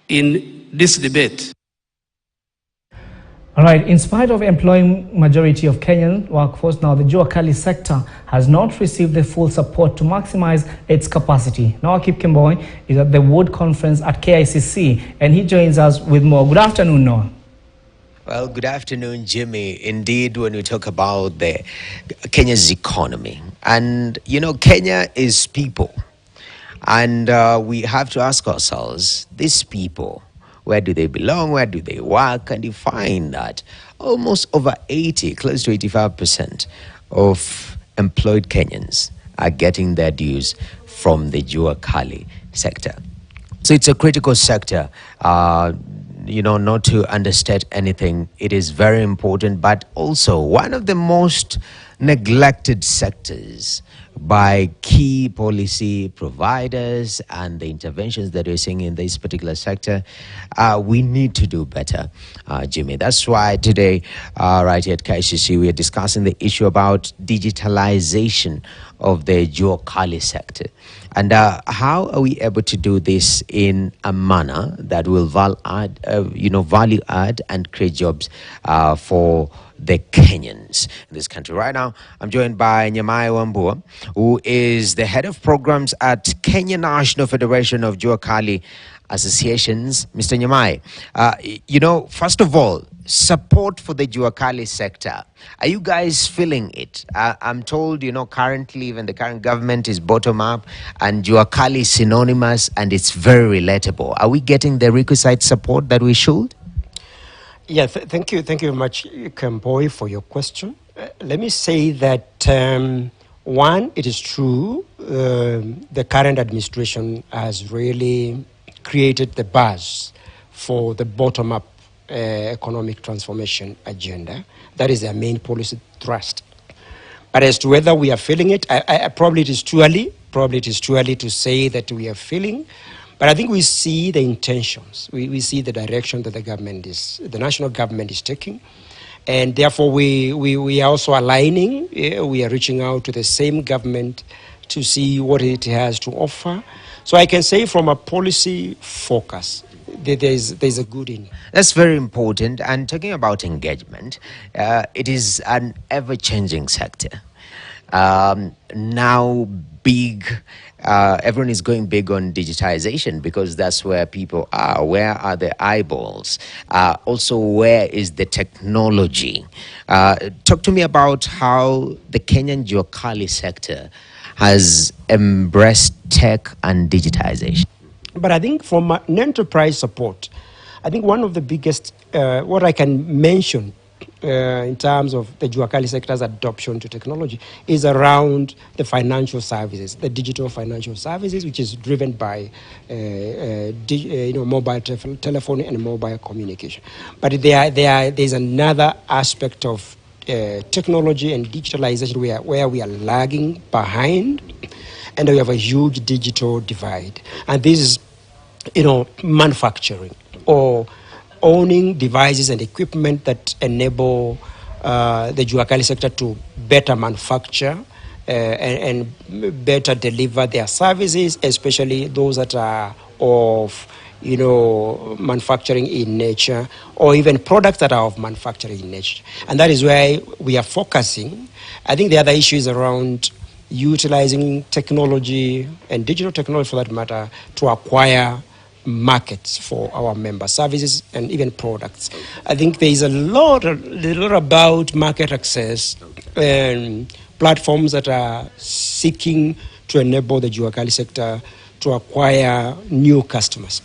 in this debate. All right, in spite of employing majority of Kenyan workforce, now the Juakali sector has not received the full support to maximize its capacity. Now Akip Kimboy is at the Wood Conference at KICC, and he joins us with more. Good afternoon, Noah. Well, good afternoon, Jimmy. Indeed, when we talk about the Kenya's economy, and you know, Kenya is people, and we have to ask ourselves, these people, where do they belong? Where do they work? And you find that almost over 80, close to 85% of employed Kenyans are getting their dues from the Juakali sector. So it's a critical sector. You know, not to understate anything, it is very important, but also one of the most neglected sectors by key policy providers and the interventions that we're seeing in this particular sector. We need to do better, Jimmy. That's why today, right here at KICC, we are discussing the issue about digitalization of the Juakali sector. And how are we able to do this in a manner that will value add and create jobs for the Kenyans in this country? Right now, I'm joined by Nyamai Wambua, who is the head of programs at Kenya National Federation of Juakali Associations. Mr. Nyamai, you know, first of all, support for the Juakali sector. Are you guys feeling it? I'm told, you know, currently even the current government is bottom up and Juakali is synonymous and it's very relatable. Are we getting the requisite support that we should? Yeah, thank you very much, Kamboy, for your question. Let me say that, one, it is true, the current administration has really created the buzz for the bottom-up economic transformation agenda. That is their main policy thrust. But as to whether we are feeling it, probably it is too early. Probably it is too early to say that we are feeling. But I think we see the intentions. We see the direction that the national government is taking. And therefore, we are also aligning. We are reaching out to the same government to see what it has to offer. So I can say from a policy focus, there's a good in. That's very important. And talking about engagement, it is an ever-changing sector. Now everyone is going big on digitization because that's where people are. Where are the eyeballs? Also, where is the technology? Talk to me about how the Kenyan Juakali sector has embraced tech and digitization. But I think from an enterprise support, I think one of the biggest, what I can mention in terms of the Juakali sector's adoption to technology is around the financial services, the digital financial services, which is driven by mobile telephony and mobile communication. But there's another aspect of technology and digitalization where we are lagging behind, and we have a huge digital divide. And this is, manufacturing or owning devices and equipment that enable the Juakali sector to better manufacture and better deliver their services, especially those that are of manufacturing in nature, or even products that are of manufacturing in nature. And that is where we are focusing. I think the other issue is around utilizing technology and digital technology, for that matter, to acquire markets for our member services and even products. I think there is a lot about market access and platforms that are seeking to enable the Juakali sector to acquire new customers,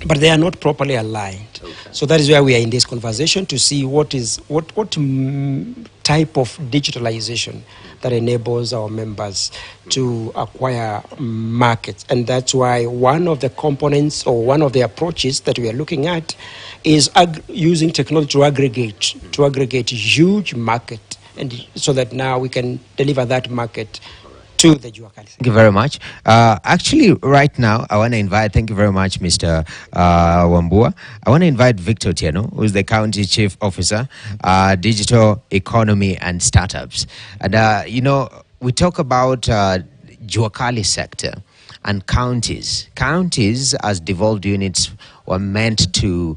but they are not properly aligned. Okay. So that is where we are in this conversation to see what type of digitalization that enables our members to acquire markets. And that's why one of the components or one of the approaches that we are looking at is using technology to aggregate huge market, and so that now we can deliver that market to the Juakali. Thank you very much. Actually, right now, I want to invite, thank you very much, Mr. Wambua. I want to invite Victor Tieno, who is the County Chief Officer, Digital Economy and Startups. And, we talk about Juakali sector and counties. Counties as devolved units were meant to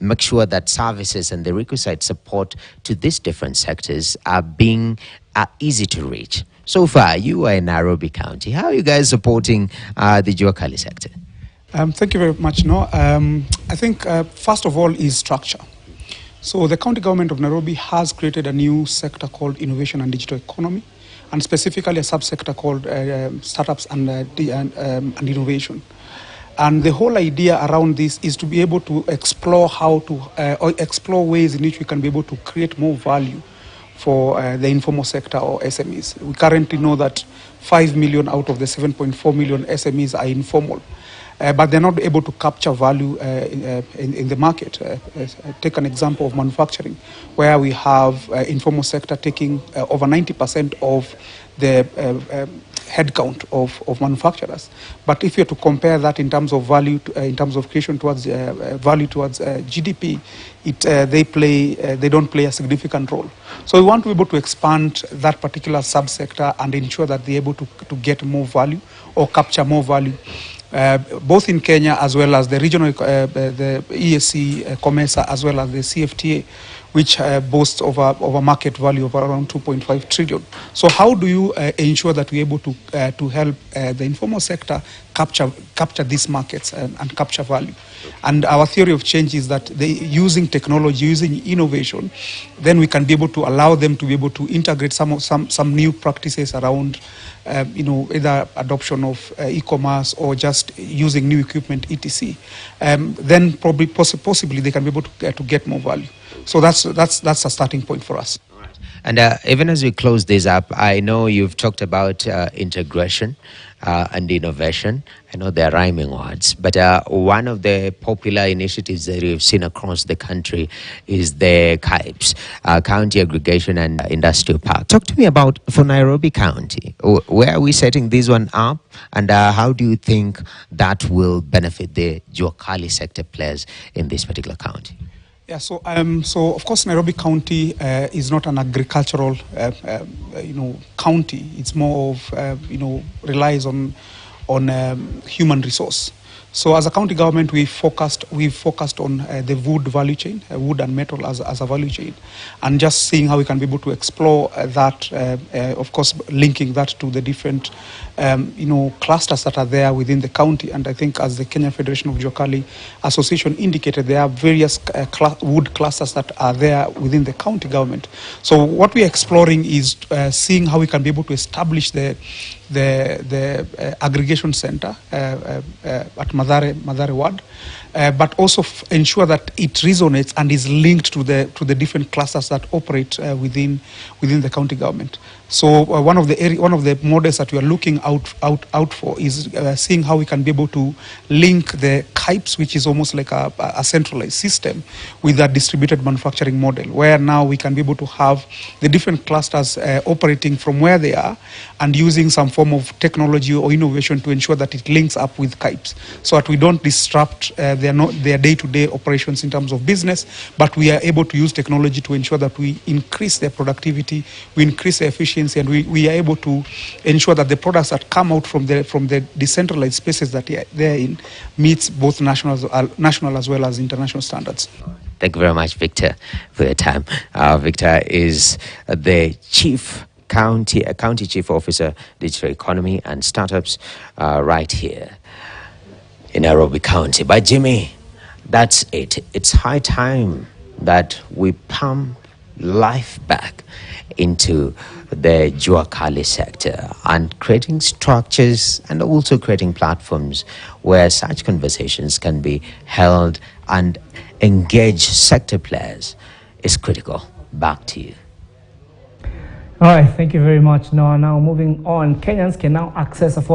make sure that services and the requisite support to these different sectors are easy to reach. So far, you are in Nairobi County. How are you guys supporting the Juakali sector? Thank you very much. I think first of all is structure. So the county government of Nairobi has created a new sector called innovation and digital economy, and specifically a subsector called startups and innovation. And the whole idea around this is to be able to explore explore ways in which we can be able to create more value for the informal sector or SMEs. We currently know that 5 million out of the 7.4 million SMEs are informal, but they're not able to capture value in the market. Take an example of manufacturing, where we have informal sector taking over 90% of the headcount of manufacturers. But if you're to compare that in terms of value, in terms of creation towards value towards GDP, they don't play a significant role. So we want to be able to expand that particular subsector and ensure that they're able to get more value or capture more value, both in Kenya as well as the regional, the EAC, COMESA, as well as the CFTA, which boasts of a market value of around 2.5 trillion. So how do you ensure that we're able to help the informal sector capture these markets and capture value? And our theory of change is that using technology, using innovation, then we can be able to allow them to be able to integrate some new practices around either adoption of e-commerce or just using new equipment, etc. Then possibly they can be able to get more value. So that's a starting point for us. And even as we close this up, I know you've talked about integration and innovation. I know they're rhyming words, but one of the popular initiatives that we've seen across the country is the KAIPS, County Aggregation and Industrial Park. Talk to me about, for Nairobi County, where are we setting this one up, and how do you think that will benefit the Juakali sector players in this particular county? Yeah, so of course Nairobi County is not an agricultural, county. It's more of, relies on human resource. So as a county government, we've focused on the wood value chain, wood and metal as a value chain, and just seeing how we can be able to explore that, of course, linking that to the different, clusters that are there within the county. And I think as the Kenyan Federation of Juakali Association indicated, there are various wood clusters that are there within the county government. So what we're exploring is seeing how we can be able to establish the aggregation center at Madare Ward, but also ensure that it resonates and is linked to the different clusters that operate within the county government. So one of the models that we are looking out for is seeing how we can be able to link the KAIPS, which is almost like a centralized system, with a distributed manufacturing model, where now we can be able to have the different clusters operating from where they are and using some form of technology or innovation to ensure that it links up with KAIPS, so that we don't disrupt their day-to-day operations in terms of business, but we are able to use technology to ensure that we increase their productivity, we increase their efficiency, and we are able to ensure that the products that come out from the decentralized spaces that they're in meets both national as well as international standards. Thank you very much, Victor, for your time. Victor is the County Chief Officer, Digital Economy and Startups, right here in Nairobi County. But Jimmy, that's it. It's high time that we pump life back into the Juakali sector and creating structures and also creating platforms where such conversations can be held and engage sector players is critical. Back to you. All right, thank you very much. Now moving on, Kenyans can now access affordable